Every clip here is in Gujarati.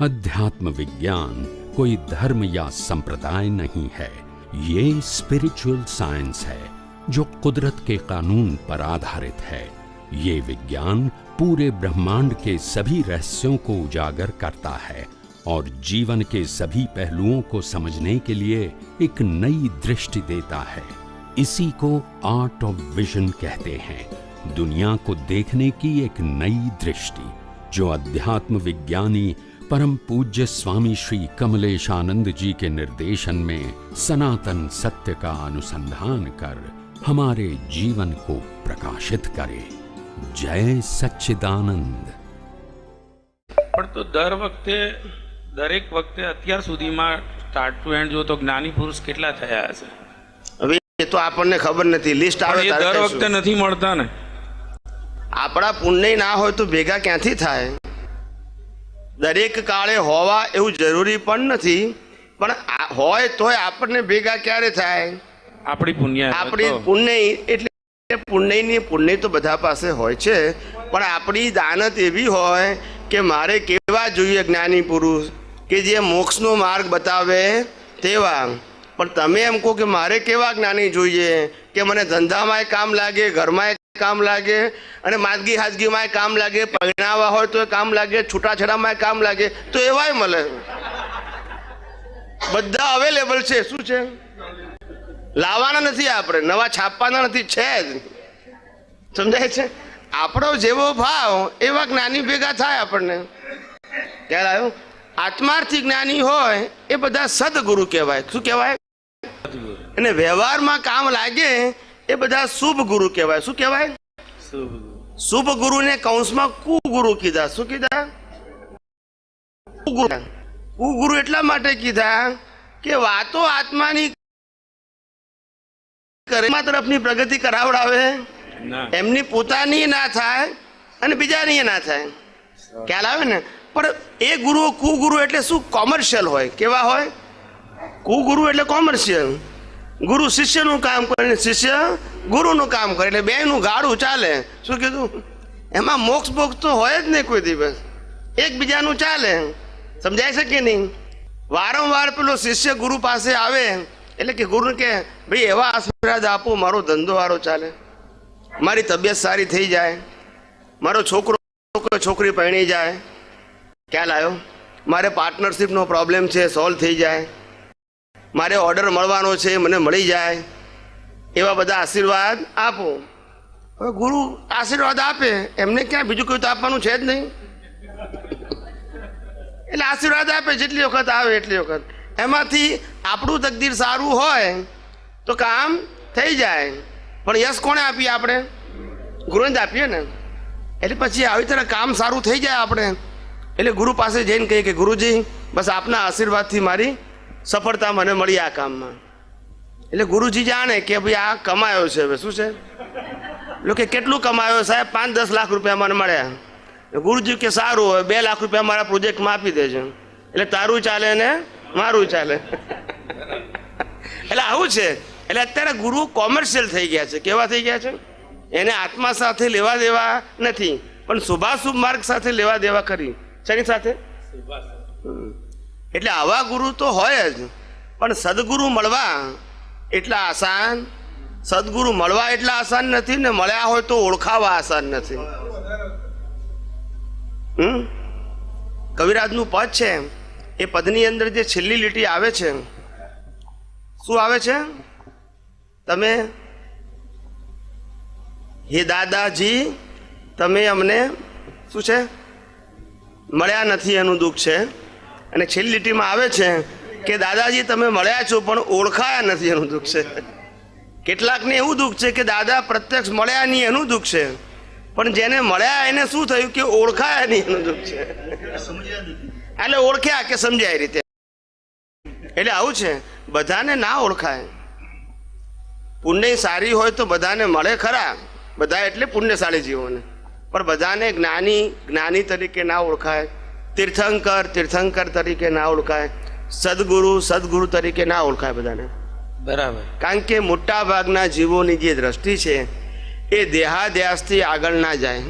अध्यात्म विज्ञान कोई धर्म या संप्रदाय नहीं है, ये स्पिरिचुअल साइंस है जो कुदरत के कानून पर आधारित है। ये विज्ञान पूरे ब्रह्मांड के सभी रहस्यों को उजागर करता है और जीवन के सभी पहलुओं को समझने के लिए एक नई दृष्टि देता है। इसी को आर्ट ऑफ विजन कहते हैं, दुनिया को देखने की एक नई दृष्टि, जो अध्यात्म विज्ञानी परम पूज्य स्वामी श्री कमलेशानंद जी के निर्देशन में सनातन सत्य का अनुसंधान कर हमारे जीवन को प्रकाशित करे। जय सच्चिदानंद। પણ તો દર વખતે દરેક વખતે અત્યાર સુધીમાં સ્ટાર્ટ ટુ એન્ડ જો તો જ્ઞાની પુરુષ કેટલા થયા હશે? હવે એ તો આપણને ખબર નથી, લિસ્ટ આવે પણ એ દર વખતે નથી મળતા ને। આપણા પુણ્ય ના હોય તો ભેગા ક્યાંથી થાય? દરેક કાળે હોવા એવું જરૂરી પણ નથી, પણ હોય તોય આપણને ભેગા ક્યારે થાય? આપણી પુણ્ય એટલે પુણ્ય તો બધા પાસે હોય છે, પણ આપણી દાનત એવી હોય કે મારે કેવા જોઈએ જ્ઞાની પુરુષ કે જે મોક્ષનો માર્ગ બતાવે તેવા। પણ તમે એમ કહો કે મારે કેવા જ્ઞાની જોઈએ કે મને ધંધામાં કામ લાગે, ઘરમાં કામ લાગે અને માદગી હાજગીમાં કામ લાગે, પરણાવા હોય તો કામ લાગે, છૂટાછેડામાં કામ લાગે, તો એવાય મળે। બધા અવેલેબલ છે। શું છે? લાવવાના નથી, આપણે નવા છાપવાના નથી, છે જ। સમજાય છે? આપણો જેવો ભાવ એવા જ્ઞાની ભેગા થાય આપણને। ખ્યાલ આવ્યો? આત્માર્થી જ્ઞાની હોય એ બધા સદગુરુ કહેવાય। શું કહેવાય? અને વ્યવહારમાં કામ લાગે એ બધા શુભ ગુરુ કહેવાય। શું કહેવાય? શુભ ગુરુને કૌંસમાં કુગુરુ કીધા। શું કીધા? કુગુરુ એટલા માટે કીધા કે વાતો આત્માની તરફની પ્રગતિ કરાવડાવે, એમની પોતાની ના થાય અને બીજાની ના થાય। ખ્યાલ આવે ને? પણ એ ગુરુ કુગુરુ એટલે શું? કોમર્શિયલ હોય। કેવા હોય? કુગુરુ એટલે કોમર્શિયલ। ગુરુ શિષ્યનું કામ કરે, શિષ્ય ગુરુનું કામ કરે, એટલે બેનું ગાડું ચાલે। શું કીધું? એમાં મોક્ષ બોક્ષ તો હોય જ નહીં કોઈ દિવસ, એકબીજાનું ચાલે। સમજાય છે કે નહીં? વારંવાર પેલો શિષ્ય ગુરુ પાસે આવે એટલે કે ગુરુ કે ભાઈ એવા આશીર્વાદ આપો મારો ધંધો વારો ચાલે, મારી તબિયત સારી થઈ જાય, મારો છોકરો છોકરી પરણી જાય। ખ્યાલ આવ્યો? મારે પાર્ટનરશિપનો પ્રોબ્લેમ છે, સોલ્વ થઈ જાય, મારે ઓર્ડર મળવાનો છે, મને મળી જાય, એવા બધા આશીર્વાદ આપો। હવે ગુરુ આશીર્વાદ આપે, એમને ક્યાં બીજું કોઈ તો આપવાનું છે જ નહીં, એટલે આશીર્વાદ આપે, જેટલી વખત આવે એટલી વખત। એમાંથી આપણું તકદીર સારું હોય તો કામ થઈ જાય, પણ યશ કોણે આપીએ? આપણે ગુરુને જ આપીએ ને। એટલે પછી આવી તરહ કામ સારું થઈ જાય આપણે, એટલે ગુરુ પાસે જઈને કહીએ કે ગુરુજી બસ આપના આશીર્વાદથી મારી સફળતા મને મળી આ કામમાં। એટલે ગુરુજી જાણે કે ભાઈ આ કમાયો છે। હવે શું છે? લોકો કેટલું કમાયો સાહેબ? 5-10 લાખ રૂપિયા મને મળ્યા। ગુરુજી કે સારું, હોય 2 લાખ રૂપિયા મારા પ્રોજેક્ટમાં આપી દેજો, એટલે તારું ચાલે ને મારું ચાલે। એટલે આવું છે। એટલે અત્યારે ગુરુ કોમર્શિયલ થઈ ગયા છે। કેવા થઈ ગયા છે? એને આત્મા સાથે લેવા દેવા નથી, પણ શુભાશુભ માર્ગ સાથે લેવા દેવા કરી। શેની સાથે? એટલે આવા ગુરુ તો હોય જ, પણ સદગુરુ મળવા એટલા આસાન, સદગુરુ મળવા એટલા આસાન નથી ને મળ્યા હોય તો ઓળખાવા આસાન નથી। કવિરાજનું પદ છે, એ પદની અંદર જે છેલ્લી લીટી આવે છે, શું આવે છે? તમે હે દાદાજી તમે અમને શું છે મળ્યા નથી એનું દુઃખ છે। અને છેલ્લી લીટીમાં આવે છે કે દાદાજી તમે મળ્યા છો પણ ઓળખાયા નથી એનું દુઃખ છે। કેટલાકને એવું દુઃખ છે કે દાદા પ્રત્યક્ષ મળ્યા નહીં એનું દુઃખ છે, પણ જેને મળ્યા એને શું થયું કે ઓળખાયા નહીં એનું દુઃખ છે। એટલે ઓળખ્યા કે સમજ્યા એ રીતે। એટલે આવું છે, બધાને ના ઓળખાય। પુણ્ય સારી હોય તો બધાને મળે ખરા, બધા એટલે પુણ્યશાળી જીવોને, પણ બધાને જ્ઞાની તરીકે ના ઓળખાય, તીર્થંકર તરીકે ના ઓળખાય, સદગુરુ તરીકે ના ઓળખાય બધાને। બરાબર। કારણ કે મોટા ભાગના જીવોની જે દ્રષ્ટિ છે એ દેહાધ્યાસથી આગળ ના જાય।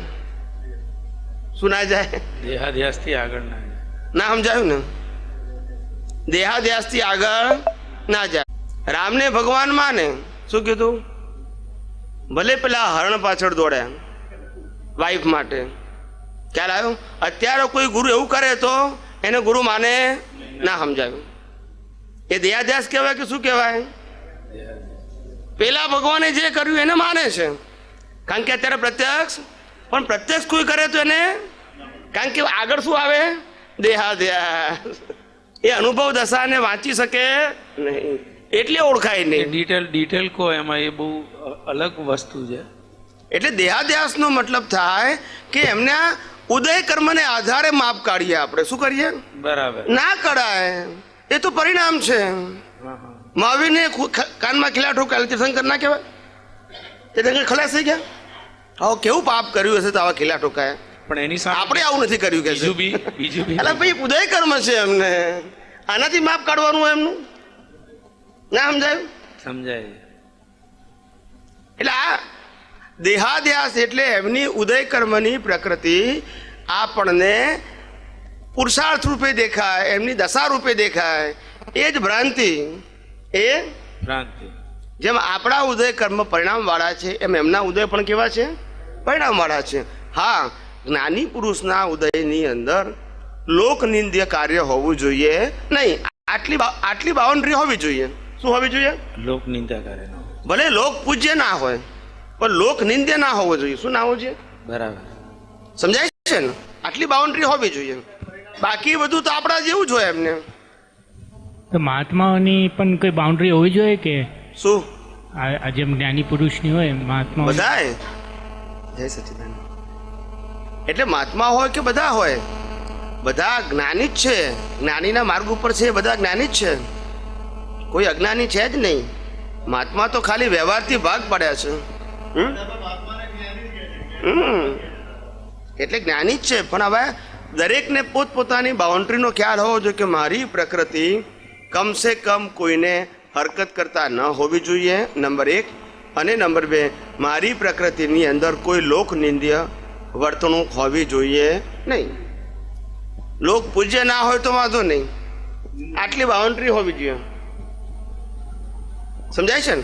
શું ના જાય? દેહાધ્યાસથી આગળ ના જાય। ના સમજાયું ને? દેહાદ્યાસથી આગળ ના જાય. રામને ભગવાન માને, શું કીધું? ભલે પેલા હરણ પાછળ દોડ્યા વાઈફ માટે, ખ્યાલ આવ્યો? અત્યારે કોઈ ગુરુ એવું કરે તો એને ગુરુ માને ના. સમજાયું? એ દેહાદ્યાસ કહેવાય કે શું કહેવાય? પેલા ભગવાને જે કર્યું એને માને છે, કારણ કે અત્યારે પ્રત્યક્ષ, પણ પ્રત્યક્ષ કોઈ કરે તો એને, કારણ કે આગળ શું આવે? દેહાદ્યાસ. એ અનુભવ દશાને વાંચી શકે નહીં, એટલે ઓળખાય નહીં. ડિટેલ કહો, એમાં એ બહુ અલગ વસ્તુ છે. એટલે દેહાદ્યાસનો મતલબ થાય કે એમને ઉદય કર્મને આધારે માપ કાઢીએ આપણે. શું કરીએ? બરાબર. ના કરાય, એ તો પરિણામ છે. મહાવીરને કાનમાં ખીલા ઠોકાય, તીર્થંકર ના કહેવાય? તીર્થંકર ખલાસ થઈ ગયા. આવો કેવું પાપ કર્યું હશે તો આવા ખીલા ઠોકાય? પણ એની સામે આપણે આવું નથી કર્યું કે બીજું બી એટલે ભાઈ ઉદય કર્મ છે, એમને આનાથી માપ કાઢવાનું એમનું. ના સમજાયું? સમજાય. એટલે આ દેહાદ્યાસ એટલે એમની ઉદય કર્મની પ્રકૃતિ આપણને પુરુષાર્થ રૂપે દેખાય, એમની દશા રૂપે દેખાય. એ જ ભ્રાંતિ. એ ભ્રાંતિ. જેમ આપણા ઉદય કર્મ પરિણામ વાળા છે, એમ એમના ઉદય પણ કેવા છે? પરિણામ વાળા છે. હા, જ્ઞાની પુરુષના ઉદયની અંદર લોકનિંદ્ય કાર્ય હોવું જોઈએ નહીં. આટલી બાઉન્ડ્રી હોવી જોઈએ. શું હોવી જોઈએ? લોક નિંદા કરે. ભલે લોક પૂજ્ય ના હોય, પણ લોક નિંદ્ય ના હોવો જોઈએ. શું ના હોવું જોઈએ? બરાબર. સમજાય છે ને? આટલી બાઉન્ડ્રી હોવી જોઈએ. બાકી બધું તો આપણા જેવું જ હોય એમને. તો મહાત્માઓની પણ કોઈ બાઉન્ડ્રી હોવી જોઈએ કે શું? આ જેમ જ્ઞાની પુરુષની હોય મહાત્મા બધાય. જય સચિદાનંદ. એટલે મહાત્મા હોય કે બધા હોય, બધા જ્ઞાની જ છે. જ્ઞાનીના માર્ગ ઉપર છે, એ બધા જ્ઞાની જ છે. કોઈ અજ્ઞાની છે જ નહીં. મહાત્મા તો ખાલી વ્યવહારથી ભાગ પડ્યા છે. એટલે જ્ઞાની જ છે, પણ હવે દરેકને પોતપોતાની બાઉન્ડ્રીનો ખ્યાલ હોવો જોઈએ કે મારી પ્રકૃતિ કમસે કમ કોઈને હરકત કરતા ન હોવી જોઈએ, નંબર 1. અને નંબર 2, મારી પ્રકૃતિની અંદર કોઈ લોકનિંદ્ય વર્તણૂક હોવી જોઈએ નહીં. લોક પૂજ્ય ના હોય તો વાંધો નહીં, આટલી બાઉન્ડ્રી હોવી જોઈએ. સમજાય છે ને?